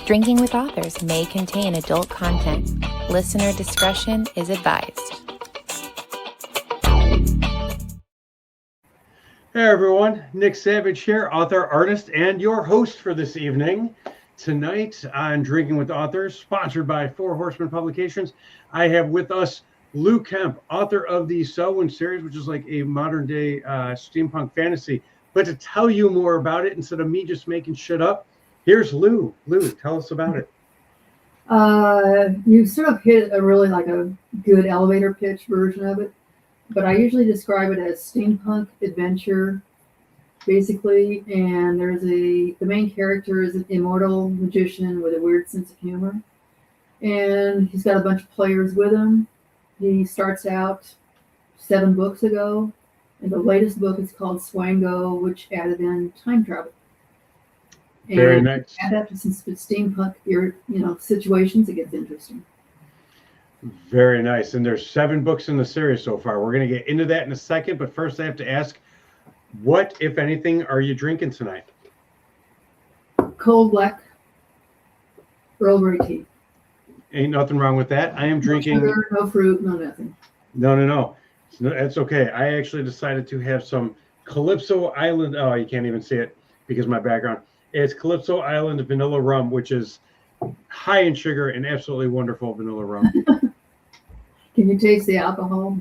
Drinking with Authors may contain adult content. Listener discretion is advised. Hey everyone, Nick Savage here, author, artist, and your host for this evening. Tonight on Drinking with Authors, sponsored by Four Horsemen Publications, I have with us Lou Kemp, author of the Selwyn series, which is like a modern day steampunk fantasy. But to tell you more about it, instead of me just making shit up, here's Lou. Lou, tell us about it. You sort of hit a really like a good elevator pitch version of it, but I usually describe it as steampunk adventure, basically. And the main character is an immortal magician with a weird sense of humor, and he's got a bunch of players with him. He starts out 7 books ago, and the latest book is called Swango, which added in time travel. And very nice. Add that to some steampunk, situations, it gets interesting. Very nice. And there's 7 books in the series so far. We're going to get into that in a second, but first I have to ask, what, if anything, are you drinking tonight? Cold black Earl Grey tea. Ain't nothing wrong with that. I am drinking. No sugar, no fruit, no nothing. No. That's okay. I actually decided to have some Calypso Island. Oh, you can't even see it because of my background. It's Calypso Island vanilla rum, which is high in sugar and absolutely wonderful vanilla rum. Can you taste the alcohol?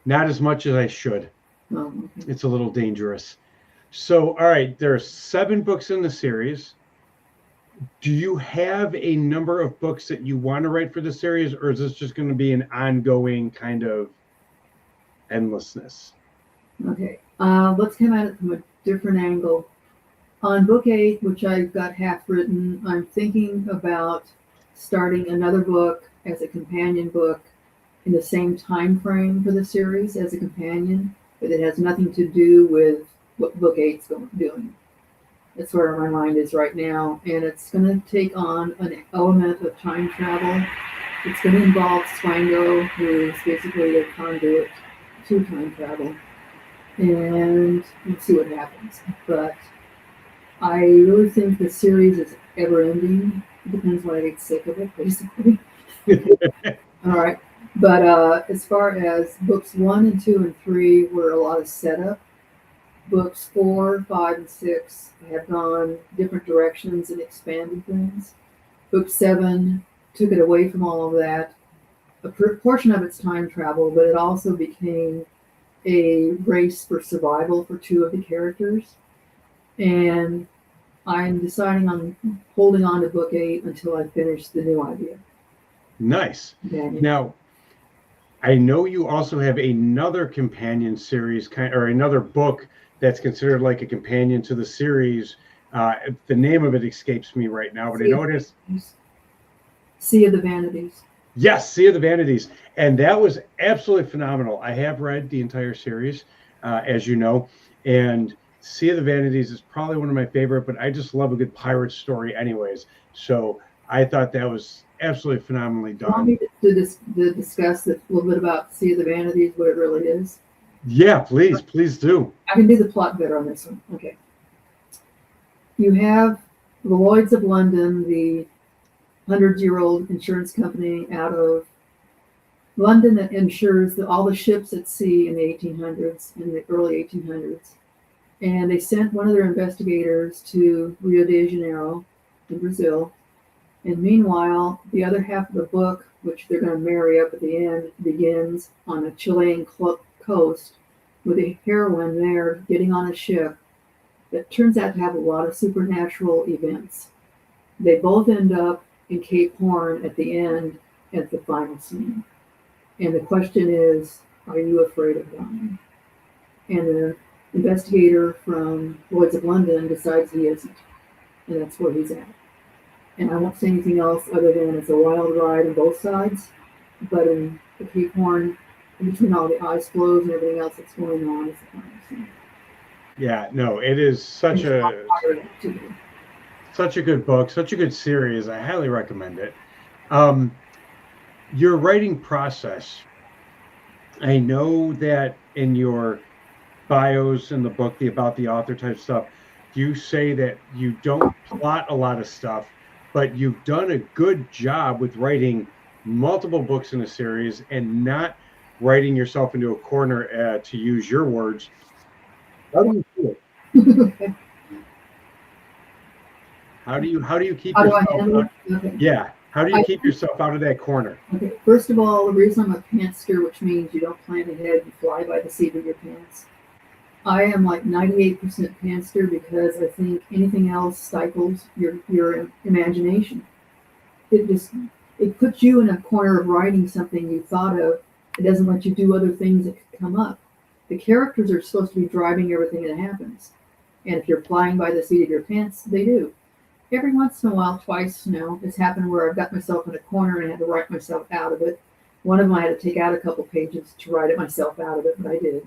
Not as much as I should. Oh, okay. It's a little dangerous. So, all right, there are 7 books in the series. Do you have a number of books that you want to write for the series, or is this just going to be an ongoing kind of endlessness? Okay, let's come at it from a different angle. On book 8, which I've got half written, I'm thinking about starting another book as a companion book in the same time frame for the series as a companion, but it has nothing to do with what book 8's doing. That's where my mind is right now, and it's going to take on an element of time travel. It's going to involve Swango, who is basically a conduit to time travel, and we'll see what happens. But I really think the series is ever-ending. It depends when I get sick of it, basically. All right. But as far as books 1 and 2 and 3 were a lot of setup. Books 4, 5, and 6 have gone different directions and expanded things. Book 7 took it away from all of that. A portion of it's time travel, but it also became a race for survival for 2 of the characters. And I'm deciding on holding on to book 8 until I finish the new idea. Nice. Yeah. Now, I know you also have another companion series, or another book that's considered like a companion to the series. The name of it escapes me right now, but I know it is Sea of the Vanities. Yes, Sea of the Vanities. And that was absolutely phenomenal. I have read the entire series, as you know, and Sea of the Vanities is probably one of my favorite, but I just love a good pirate story anyways. So I thought that was absolutely phenomenally done. Want me to discuss a little bit about Sea of the Vanities, what it really is? Yeah, please do. I can do the plot better on this one. Okay. You have the Lloyd's of London, the 100-year-old insurance company out of London that insures all the ships at sea in the 1800s, in the early 1800s. And they sent one of their investigators to Rio de Janeiro in Brazil. And meanwhile, the other half of the book, which they're going to marry up at the end, begins on a Chilean coast with a heroine there getting on a ship that turns out to have a lot of supernatural events. They both end up in Cape Horn at the end at the final scene. And the question is, are you afraid of dying? And the investigator from Lloyd's of London decides he isn't. And that's where he's at. And I won't say anything else other than it's a wild ride on both sides. But in the Cape Horn, in between all the ice flows and everything else that's going on, it's the final scene. Yeah, no, it is such a good book, such a good series. I highly recommend it. Your writing process, I know that in your bios in the book, the about the author type stuff, you say that you don't plot a lot of stuff, but you've done a good job with writing multiple books in a series and not writing yourself into a corner, to use your words. How do you do it? How do you keep How do I yourself handle out? it? Okay. Yeah. How do you keep yourself out of that corner? Okay. First of all, the reason I'm a pantster, which means you don't plan ahead, you fly by the seat of your pants. I am like 98% pantster because I think anything else stifles your imagination. It puts you in a corner of writing something you thought of. It doesn't let you do other things that could come up. The characters are supposed to be driving everything that happens. And if you're flying by the seat of your pants, they do. Every once in a while, twice now, it's happened where I've got myself in a corner and I had to write myself out of it. One of them I had to take out a couple pages to write it myself out of it, but I did.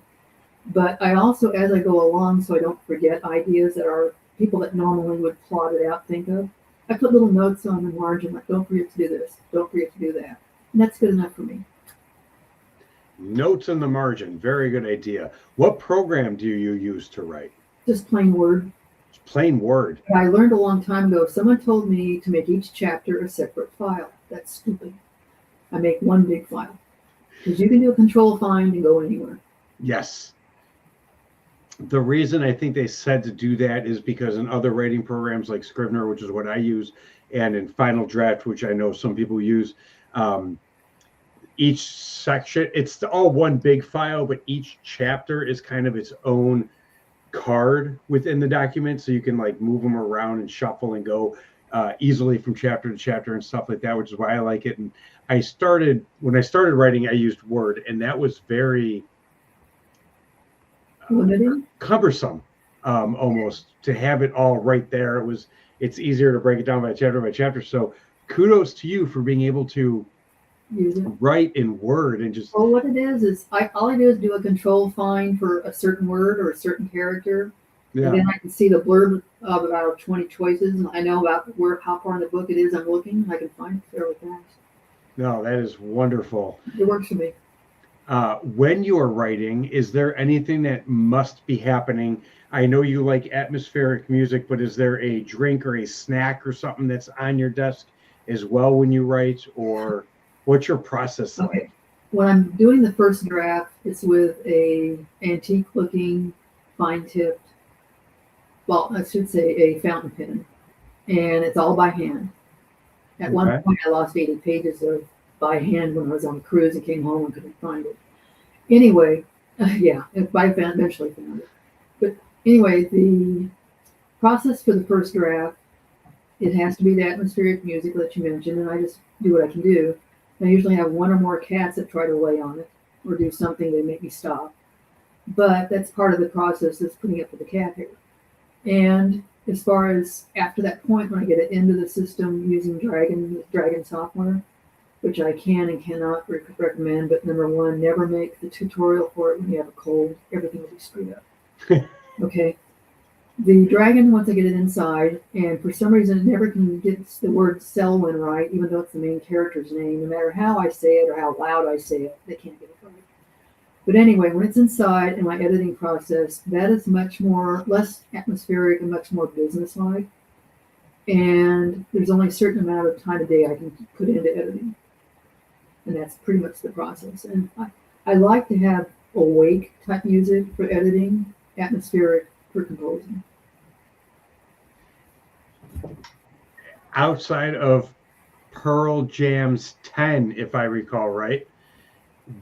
But I also, as I go along, so I don't forget ideas that are people that normally would plot it out think of, I put little notes on the margin, like, don't forget to do this, don't forget to do that. And that's good enough for me. Notes in the margin. Very good idea. What program do you use to write? Just plain Word. Plain Word. I learned a long time ago, someone told me to make each chapter a separate file. That's stupid. I make one big file. Because you can do a control find and go anywhere. Yes. The reason I think they said to do that is because in other writing programs like Scrivener, which is what I use, and in Final Draft, which I know some people use, each section, it's all one big file, but each chapter is kind of its own card within the document, so you can like move them around and shuffle and go easily from chapter to chapter and stuff like that, which is why I like it. And when I started writing, I used Word, and that was very Limiting? cumbersome, almost, to have it all right there. It's easier to break it down by chapter. So kudos to you for being able to Use it. write in Word and just. Well, what it is all I do is do a control find for a certain word or a certain character. Yeah. And then I can see the blurb of about 20 choices, and I know about how far in the book it is I'm looking, and I can find it fairly fast. No, that is wonderful. It works for me. When you are writing, is there anything that must be happening? I know you like atmospheric music, but is there a drink or a snack or something that's on your desk as well when you write, or what's your process like? Okay. When I'm doing the first draft, it's with a antique looking, fine tipped, well, I should say a fountain pen, and it's all by hand. At one point, I lost 80 pages of by hand when I was on a cruise and came home and couldn't find it. Anyway, I eventually found it. But anyway, the process for the first draft, it has to be the atmospheric music that you mentioned, and I just do what I can do. I usually have one or more cats that try to lay on it or do something that make me stop. But that's part of the process, is putting up with the cat hair. And as far as after that point, when I get it into the system using Dragon software, which I can and cannot recommend, but number one, never make the tutorial for it when you have a cold. Everything will be screwed up. Okay. The Dragon, once I get it inside, and for some reason it never can get the word Selwyn right, even though it's the main character's name, no matter how I say it or how loud I say it, they can't get it right. But anyway, when it's inside in my editing process, that is less atmospheric and much more business-like. And there's only a certain amount of time a day I can put into editing. And that's pretty much the process. And I like to have awake type music for editing, atmospheric for composing. Outside of Pearl Jam's 10, if I recall right,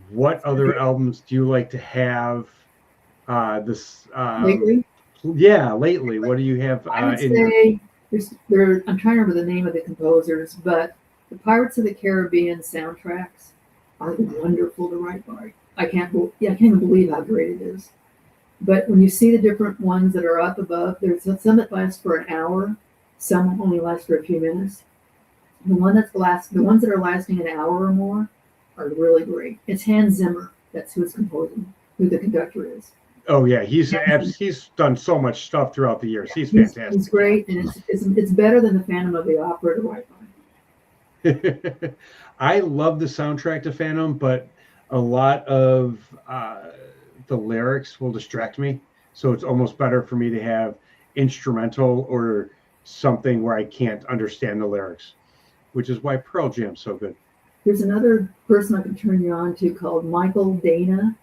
what other albums do you like to have Lately? Yeah, lately. What do you have I would say I'm trying to remember the name of the composers, but the Pirates of the Caribbean soundtracks are wonderful to write by. I can't even believe how great it is. But when you see the different ones that are up above, there's some that last for an hour, some only last for a few minutes. The ones that are lasting an hour or more are really great. It's Hans Zimmer. That's who's composing, who the conductor is. Oh yeah, he's done so much stuff throughout the years. He's fantastic. He's great, and it's better than the Phantom of the Opera to write by. I love the soundtrack to Phantom, but a lot of the lyrics will distract me. So it's almost better for me to have instrumental or something where I can't understand the lyrics, which is why Pearl Jam's so good. There's another person I can turn you on to called Michael Dana,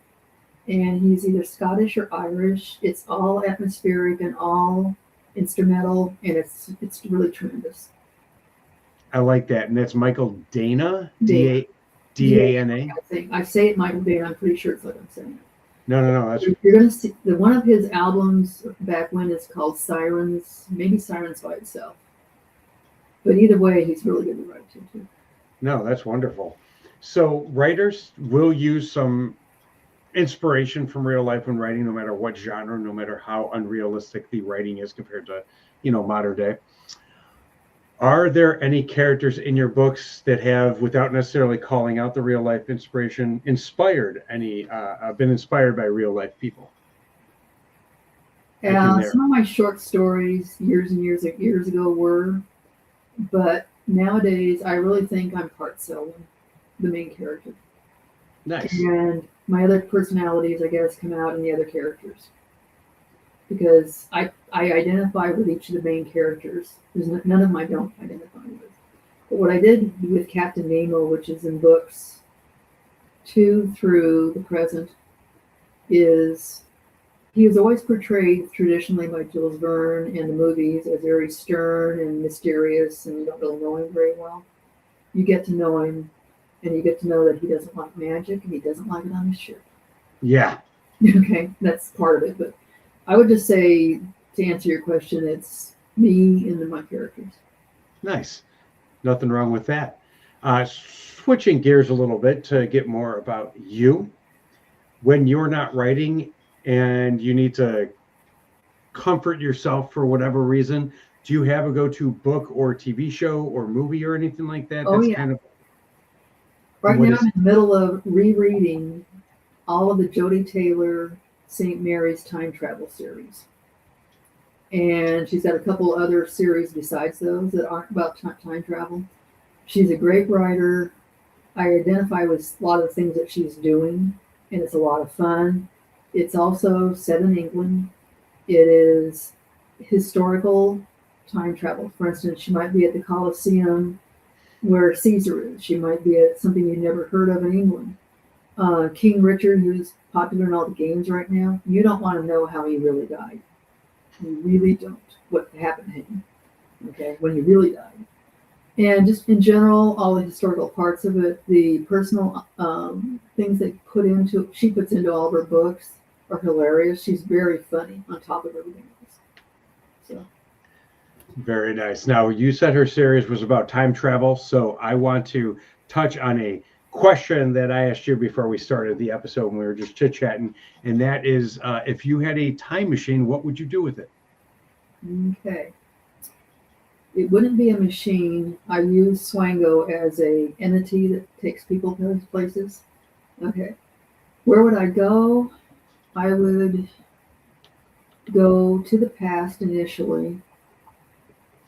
and he's either Scottish or Irish. It's all atmospheric and all instrumental, and it's really tremendous. I like that. And that's Michael Dana, Dana. D-A-N-A? I say it Michael Dana. I'm pretty sure it's what I'm saying. No. That's You're going to see one of his albums back when is called Sirens, maybe Sirens by itself. But either way, he's really good to write to too. No, that's wonderful. So writers will use some inspiration from real life when writing, no matter what genre, no matter how unrealistic the writing is compared to, modern day. Are there any characters in your books that have, without necessarily calling out the real life inspiration, been inspired by real life people? Some of my short stories years and years ago were, but nowadays I really think I'm part Selwyn, the main character. Nice. And my other personalities, I guess, come out in the other characters. Because I identify with each of the main characters. There's none of them I don't identify with. But what I did with Captain Nemo, which is in books 2 through the present, is he was always portrayed traditionally by Jules Verne in the movies as very stern and mysterious, and you don't really know him very well. You get to know him, and you get to know that he doesn't like magic, and he doesn't like it on his ship. Yeah. Okay, that's part of it. But I would just say, to answer your question, it's me and then my characters. Nice. Nothing wrong with that. Switching gears a little bit to get more about you. When you're not writing and you need to comfort yourself for whatever reason, do you have a go-to book or TV show or movie or anything like that? Oh, yeah. Right now I'm in the middle of rereading all of the Jodi Taylor St. Mary's time travel series. And she's got a couple other series besides those that aren't about time travel. She's a great writer. I identify with a lot of the things that she's doing, and it's a lot of fun. It's also set in England. It is historical time travel. For instance, she might be at the Colosseum where Caesar is. She might be at something you've never heard of in England. King Richard, who's popular in all the games right now, you don't want to know how he really died. You really don't. What happened to him, okay, when he really died. And just in general, all the historical parts of it, the personal things that she puts into all of her books are hilarious. She's very funny on top of everything else. So. Very nice. Now, you said her series was about time travel, so I want to touch on a question that I asked you before we started the episode when we were just chit-chatting, and that is, if you had a time machine, what would you do with it? Okay. It wouldn't be a machine. I use Swango as a entity that takes people to those places. Okay. Where would I go? I would go to the past initially.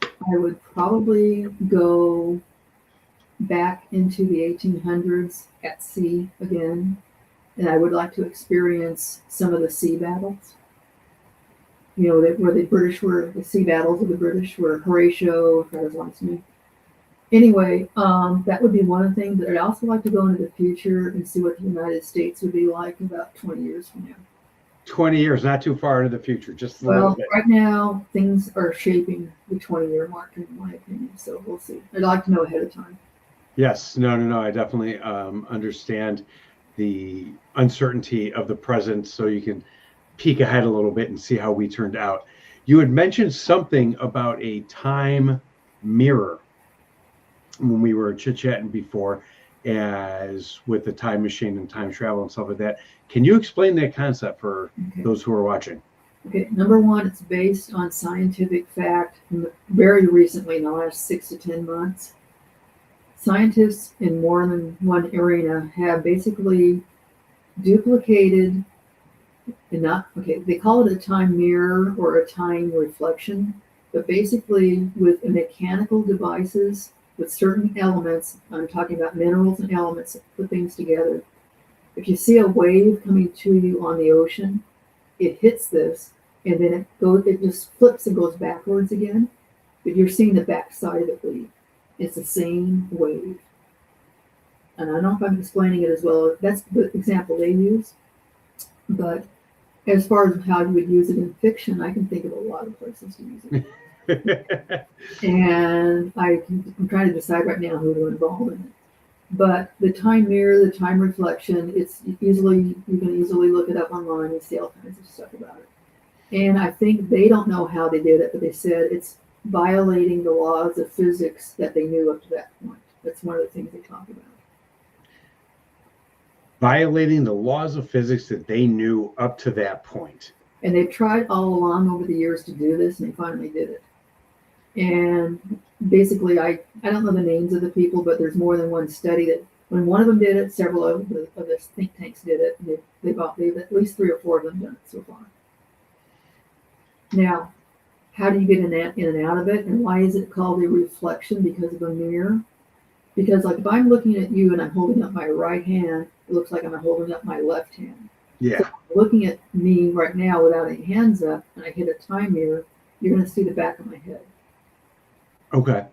I would probably go back into the 1800s at sea again, and I would like to experience some of the sea battles. Where the British were, the sea battles of the British were Horatio, if that was last name. Anyway, that would be one thing. But I'd also like to go into the future and see what the United States would be like about 20 years from now. 20 years, not too far into the future, just a little bit. Right now, things are shaping the 20-year mark, in my opinion, so we'll see. I'd like to know ahead of time. Yes, no, I definitely understand the uncertainty of the present, so you can peek ahead a little bit and see how we turned out. You had mentioned something about a time mirror when we were chit-chatting before, as with the time machine and time travel and stuff like that. Can you explain that concept for those who are watching? Okay, number one, it's based on scientific fact very recently, in the last 6 to 10 months. Scientists in more than one arena have basically duplicated, they call it a time mirror or a time reflection, but basically with mechanical devices with certain elements, I'm talking about minerals and elements that put things together. If you see a wave coming to you on the ocean, it hits this, and then it just flips and goes backwards again, but you're seeing the back side of it leave. It's the same wave. And I don't know if I'm explaining it as well. That's the example they use. But as far as how you would use it in fiction, I can think of a lot of places to use it. And I'm trying to decide right now who to involve in it. But the time mirror, the time reflection, you can easily look it up online and see all kinds of stuff about it. And I think they don't know how they did it, but they said it's violating the laws of physics that they knew up to that point. That's one of the things they talk about. Violating the laws of physics that they knew up to that point. And they've tried all along over the years to do this, and they finally did it. And basically, I don't know the names of the people, but there's more than one study that when one of them did it, several of the think tanks did it. And they've at least 3 or 4 of them done it so far. Now, how do you get in and out of it? And why is it called a reflection? Because of a mirror? Because like if I'm looking at you and I'm holding up my right hand, it looks like I'm holding up my left hand. Yeah. So looking at me right now without any hands up, and I hit a time mirror, you're going to see the back of my head. Okay.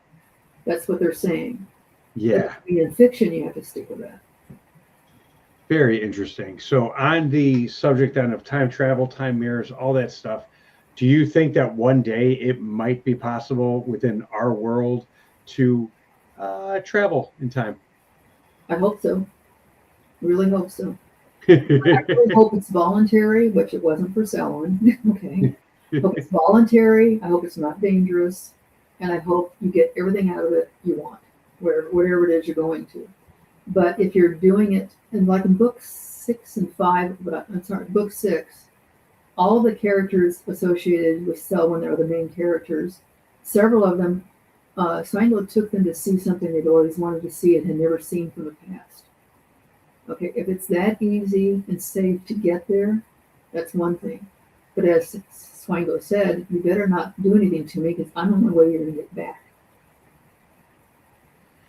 That's what they're saying. Yeah. But in fiction, you have to stick with that. Very interesting. So on the subject then of time travel, time mirrors, all that stuff, do you think that one day it might be possible within our world to travel in time? I hope so. Really hope so. I really hope it's voluntary, which it wasn't for Selwyn. Okay. I hope it's voluntary. I hope it's not dangerous. And I hope you get everything out of it you want, whatever it is you're going to. But if you're doing it, and like in book 6 and 5, book 6, all the characters associated with Selwyn are the main characters. Several of them, Swangler took them to see something they'd always wanted to see and had never seen from the past. Okay, if it's that easy and safe to get there, that's one thing. But as Swangler said, you better not do anything to me because I don't know whether you're going to get back.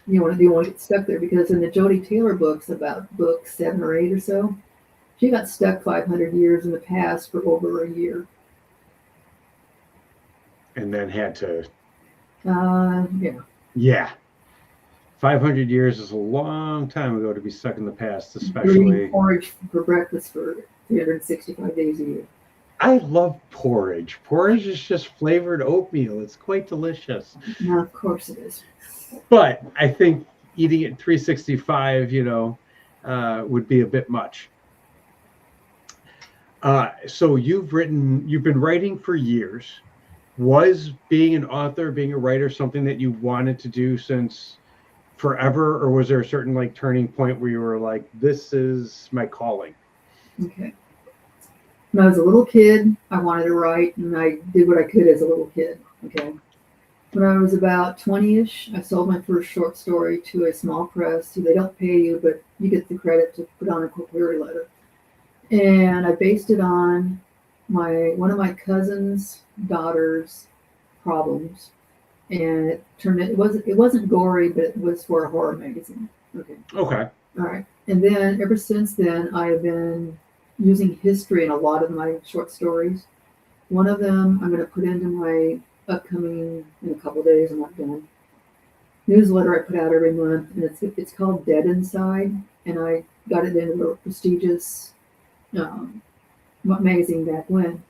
You don't want to get stuck there, because in the Jodi Taylor books, about book 7 or 8 or so, she got stuck 500 years in the past for over a year. And then had to... Yeah. Yeah. 500 years is a long time ago to be stuck in the past, especially... Eating porridge for breakfast for 365 days a year. I love porridge. Porridge is just flavored oatmeal. It's quite delicious. Now, of course it is. But I think eating it 365, would be a bit much. So you've been writing for years. Was being an author, being a writer, something that you wanted to do since forever, or was there a certain turning point where you were like, this is my calling? Okay. When I was a little kid, I wanted to write, and I did what I could as a little kid. Okay. When I was about 20-ish, I sold my first short story to a small press. So they don't pay you, but you get the credit to put on a query letter. And I based it on one of my cousin's daughter's problems. And it wasn't gory, but it was for a horror magazine. Okay. Okay. All right. And then ever since then, I've been using history in a lot of my short stories. One of them I'm going to put into my upcoming, in a couple of days, I'm not done, newsletter I put out every month, and it's called Dead Inside, and I got it into a prestigious magazine back when,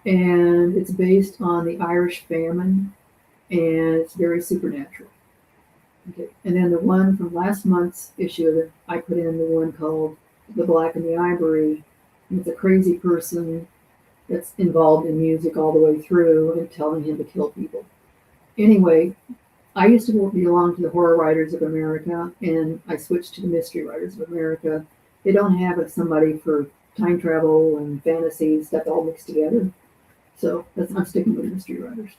and it's based on the Irish famine, and it's very supernatural. Okay. And then the one from last month's issue that I put in, the one called The Black and the Ivory, and it's a crazy person that's involved in music all the way through and telling him to kill people. Anyway, I used to belong to the Horror Writers of America, and I switched to the Mystery Writers of America. They don't have somebody for time travel and fantasy and stuff all mixed together. So I'm sticking with Mystery Writers.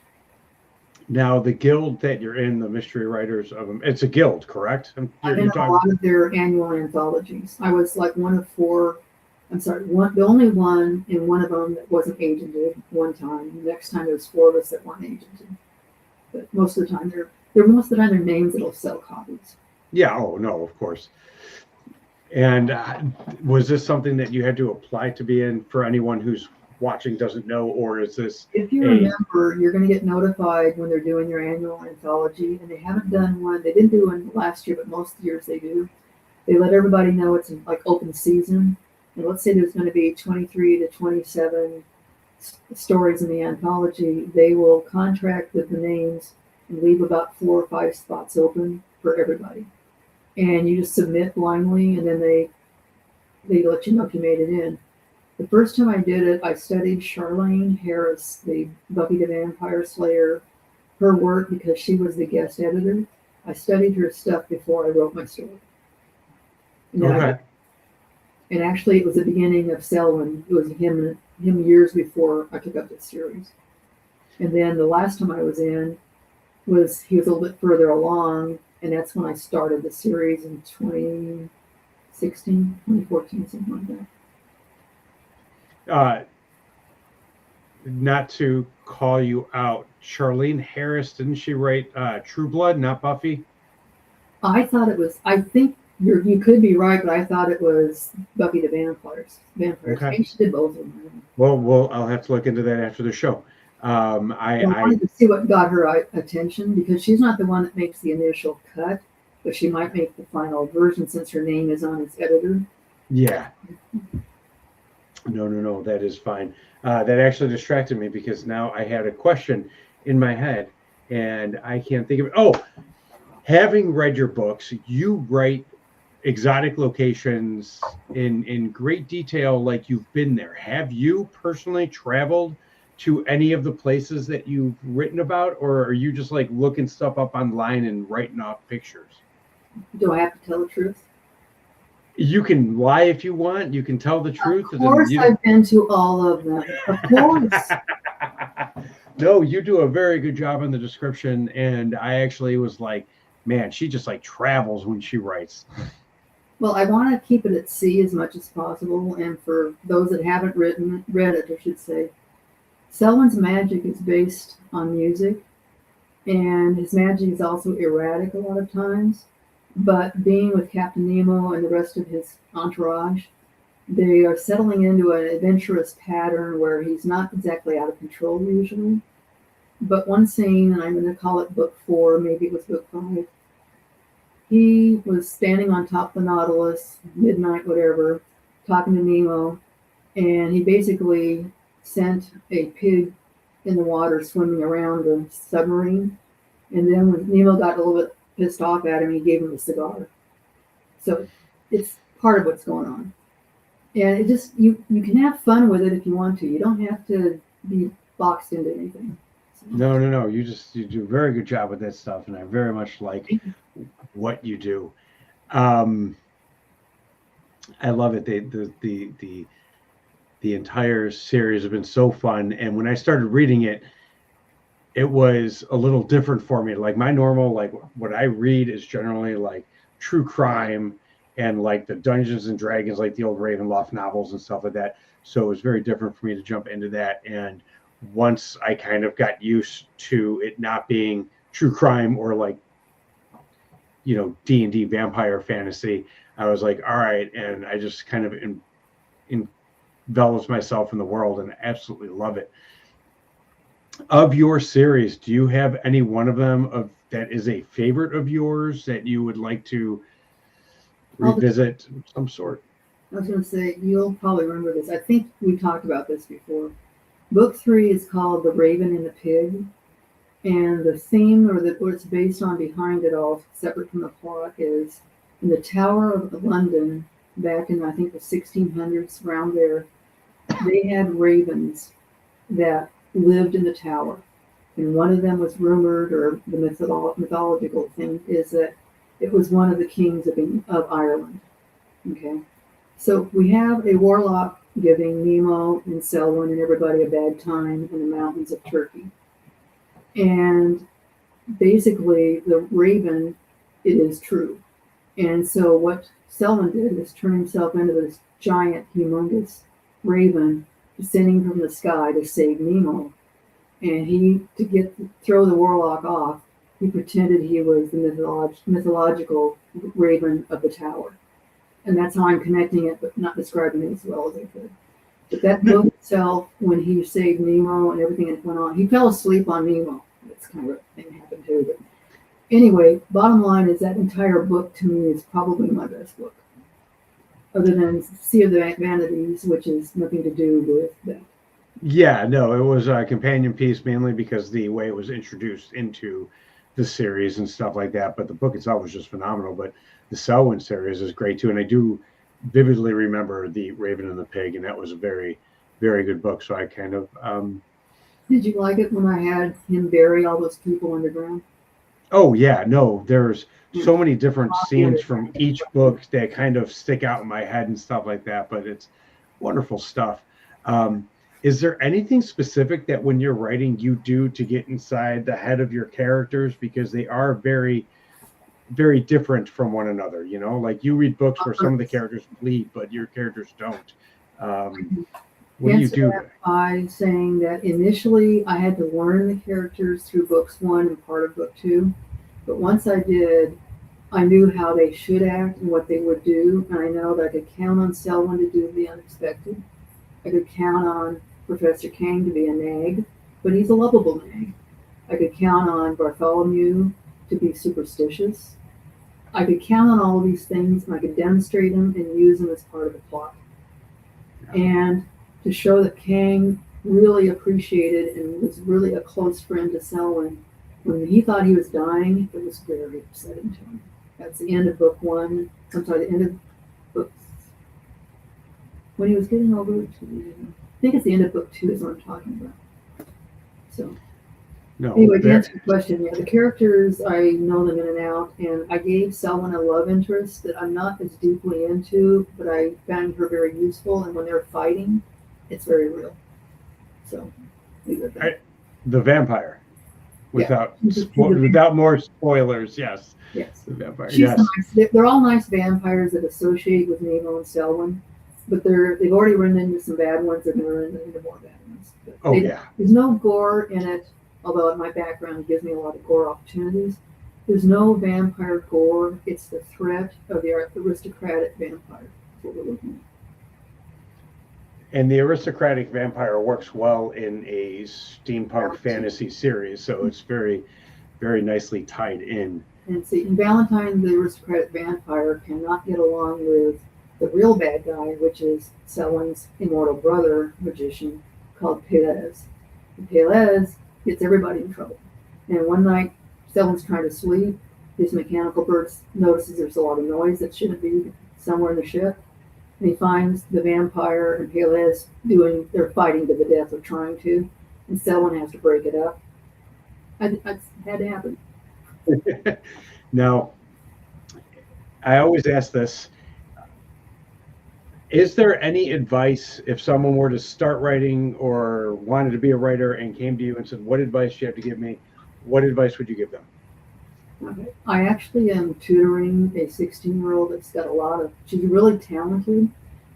Now, the guild that you're in, the Mystery Writers it's a guild, correct? I'm in a lot of their annual anthologies. I was like one of 4. The only one in one of them that wasn't agented one time. The next time there was 4 of us that weren't agented. But most of the time they're names that'll sell copies. Yeah. Oh no, of course. And was this something that you had to apply to be in for anyone who's watching doesn't know, or is this If you remember, you're going to get notified when they're doing their annual anthology, and they haven't done one. They didn't do one last year, but most years they do. They let everybody know it's like open season. And let's say there's going to be 23 to 27 stories in the anthology. They will contract with the names and leave about 4 or 5 spots open for everybody. And you just submit blindly, and then they let you know if you made it in. The first time I did it, I studied Charlaine Harris, the Buffy the Vampire Slayer, her work, because she was the guest editor. I studied her stuff before I wrote my story. Okay. And actually, it was the beginning of Selwyn. It was him years before I took up this series. And then the last time I was in he was a little bit further along, and that's when I started the series in 2016, 2014, something like that. Not to call you out, Charlaine Harris, didn't she write True Blood, not Buffy? I think you could be right, but I thought it was Buffy the Vampire. Okay. Maybe she did both of them. Well, I'll have to look into that after the show. I wanted to see what got her attention, because she's not the one that makes the initial cut, but she might make the final version since her name is on its editor. Yeah. No, that is fine. That actually distracted me, because now I had a question in my head and I can't think of it. Oh, having read your books, you write exotic locations in great detail, like you've been there. Have you personally traveled to any of the places that you've written about, or are you just like looking stuff up online and writing off pictures? Do I have to tell the truth? You can lie if you want. You can tell the truth. Of course, I've been to all of them. Of course. No, you do a very good job in the description, and I actually was like, man, she just like travels when she writes. Well, I want to keep it at sea as much as possible, and for those that haven't read it, I should say, Selwyn's magic is based on music, and his magic is also erratic a lot of times. But being with Captain Nemo and the rest of his entourage, they are settling into an adventurous pattern where he's not exactly out of control usually. But one scene, and I'm going to call it book 4, maybe it was book 5, he was standing on top of the Nautilus, midnight, whatever, talking to Nemo, and he basically sent a pig in the water swimming around the submarine. And then when Nemo got a little bit pissed off at him, he gave him a cigar. So it's part of what's going on. And it just, you can have fun with it if you want to. You don't have to be boxed into anything. So. No. You do a very good job with that stuff, and I very much like what you do. I love it. The entire series has been so fun, and when I started reading it, it was a little different for me. Like my normal, like what I read is generally like true crime and like the Dungeons and Dragons, like the old Ravenloft novels and stuff like that. So it was very different for me to jump into that. And once I kind of got used to it not being true crime or like, D&D vampire fantasy, I was like, all right. And I just kind of envelops myself in the world and absolutely love it. Of your series, do you have any one of them that is a favorite of yours that you would like to revisit of some sort? I was going to say, you'll probably remember this. I think we talked about this before. Book 3 is called The Raven and the Pig. And the theme, or what it's based on behind it all, separate from the plot, is in the Tower of London, back in, I think, the 1600s, around there, they had ravens that lived in the tower. And one of them was rumored, or the mythological thing is that it was one of the kings of Ireland. Okay. So we have a warlock giving Nemo and Selwyn and everybody a bad time in the mountains of Turkey. And basically the raven, it is true. And so what Selwyn did is turn himself into this giant, humongous raven descending from the sky to save Nemo. And to throw the warlock off, he pretended he was the mythological raven of the tower. And that's how I'm connecting it, but not describing it as well as I could. But that book itself, when he saved Nemo and everything that went on, he fell asleep on Nemo. That's kind of a thing that happened too. But anyway, bottom line is that entire book to me is probably my best book, other than Sea of the Vanities, which is nothing to do with that. Yeah, no, it was a companion piece mainly because the way it was introduced into the series and stuff like that. But the book itself was just phenomenal. But the Selwyn series is great too. And I do vividly remember The Raven and the Pig, and that was a very, very good book. So I kind of Did you like it when I had him bury all those people underground? oh yeah, no, there's so many different Oh, scenes yeah. from each book that kind of stick out in my head and stuff like that, but it's wonderful stuff. Is there anything specific that when you're writing you do to get inside the head of your characters, because they are very, very different from one another, you know, like you read books where some of the characters bleed but your characters don't. What do you Answer do? that by saying that initially I had to learn the characters through books 1 and part of book 2. But once I did, I knew how they should act and what they would do. And I know that I could count on Selwyn to do the unexpected. I could count on Professor Kang to be a nag, but he's a lovable nag. I could count on Bartholomew to be superstitious. I could count on all of these things and I could demonstrate them and use them as part of the plot. And to show that Kang really appreciated and was really a close friend to Selwyn, when he thought he was dying, it was very upsetting to him. That's the end of book 1. I'm sorry, the end of book. When he was getting over to, I think it's the end of book 2 is what I'm talking about. So No, anyway, to answer your question, yeah, the characters, I know them in and out, and I gave Selwyn a love interest that I'm not as deeply into, but I found her very useful, and when they're fighting, it's very real. So, leave it at that. the vampire, without Yeah. without more spoilers, yes. Yes. The vampire, She's yes. nice. They're all nice vampires that associate with Nemo and Selwyn, but they've already run into some bad ones. They're going to run into more bad ones. But Oh yeah. there's no gore in it, although my background gives me a lot of gore opportunities. There's no vampire gore. It's the threat of the aristocratic vampire. That's what we're looking And the aristocratic vampire works well in a steampunk fantasy series, so it's very, very nicely tied in. at. And see, in Valentine, the aristocratic vampire cannot get along with the real bad guy, which is Selwyn's immortal brother magician called Pelez. And Pelez gets everybody in trouble. And one night, Selwyn's trying to sleep. His mechanical bird notices there's a lot of noise that shouldn't be somewhere in the ship. And he finds the vampire and Pelez they're fighting to the death or trying to. And Selwyn has to break it up. That had to happen. Now, I always ask this. Is there any advice if someone were to start writing or wanted to be a writer and came to you and said, what advice do you have to give me? What advice would you give them? Okay. I actually am tutoring a 16-year-old that's got she's really talented.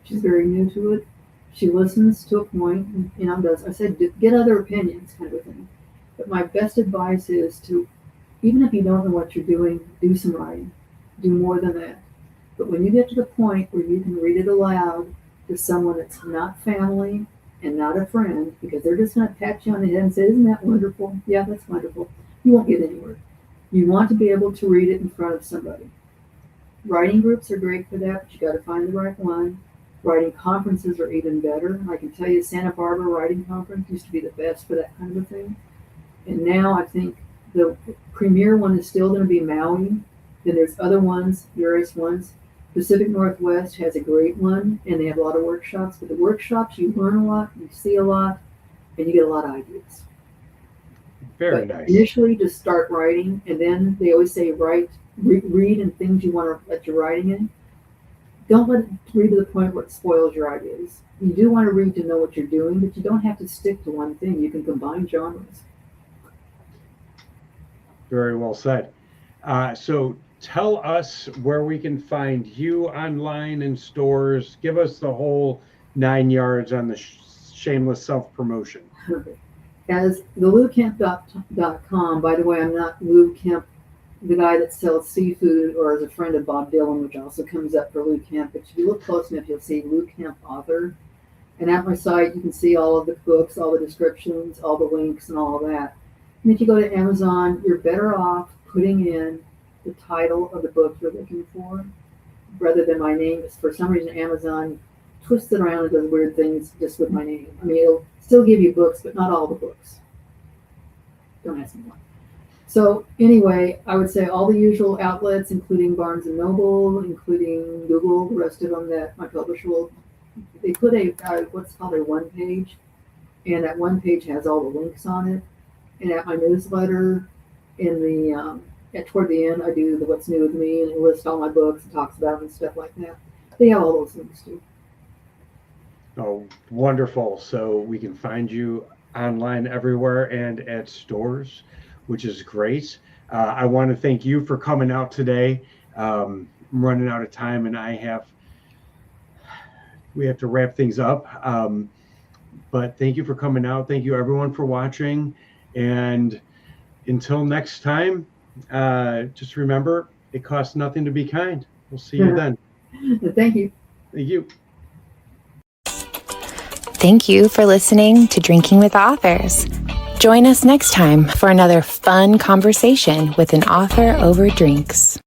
She's very new to it. She listens to a point, and, I said, get other opinions kind of a thing. But my best advice is to, even if you don't know what you're doing, do some writing. Do more than that. But when you get to the point where you can read it aloud to someone that's not family and not a friend, because they're just going to pat you on the head and say, isn't that wonderful? Yeah, that's wonderful. You won't get anywhere. You want to be able to read it in front of somebody. Writing groups are great for that, but you got to find the right one. Writing conferences are even better. I can tell you Santa Barbara Writing Conference used to be the best for that kind of a thing. And now I think the premier one is still going to be Maui. Then there's other ones, various ones. Pacific Northwest has a great one, and they have a lot of workshops. But the workshops, you learn a lot, you see a lot, and you get a lot of ideas. Very But nice. initially, just start writing, and then they always say read in things you want to let your writing in. Don't let it read to the point where it spoils your ideas. You do want to read to know what you're doing, but you don't have to stick to one thing. You can combine genres. Very well said. So tell us where we can find you online in stores. Give us the whole 9 yards on the shameless self-promotion. As the LouKemp.com, by the way, I'm not Lou Kemp, the guy that sells seafood, or as a friend of Bob Dylan, which also comes up for Lou Kemp. But if you look close enough, you'll see Lou Kemp author. And at my site, you can see all of the books, all the descriptions, all the links, and all of that. And if you go to Amazon, you're better off putting in the title of the book you're looking for rather than my name. For some reason, Amazon twists it around and does weird things just with my name. I mean, it'll still give you books, but not all the books. Don't ask me why. So anyway, I would say all the usual outlets, including Barnes & Noble, including Google, the rest of them that my publisher will, they put a what's called a one page, and that one page has all the links on it. And at my newsletter, in the toward the end, I do the What's New with Me, and it lists all my books and talks about them and stuff like that. They have all those links too. Oh, wonderful. So we can find you online everywhere and at stores, which is great. I want to thank you for coming out today. I'm running out of time, and we have to wrap things up. But thank you for coming out. Thank you everyone for watching. And until next time, just remember, it costs nothing to be kind. We'll see you then. Thank you. Thank you. Thank you for listening to Drinking with Authors. Join us next time for another fun conversation with an author over drinks.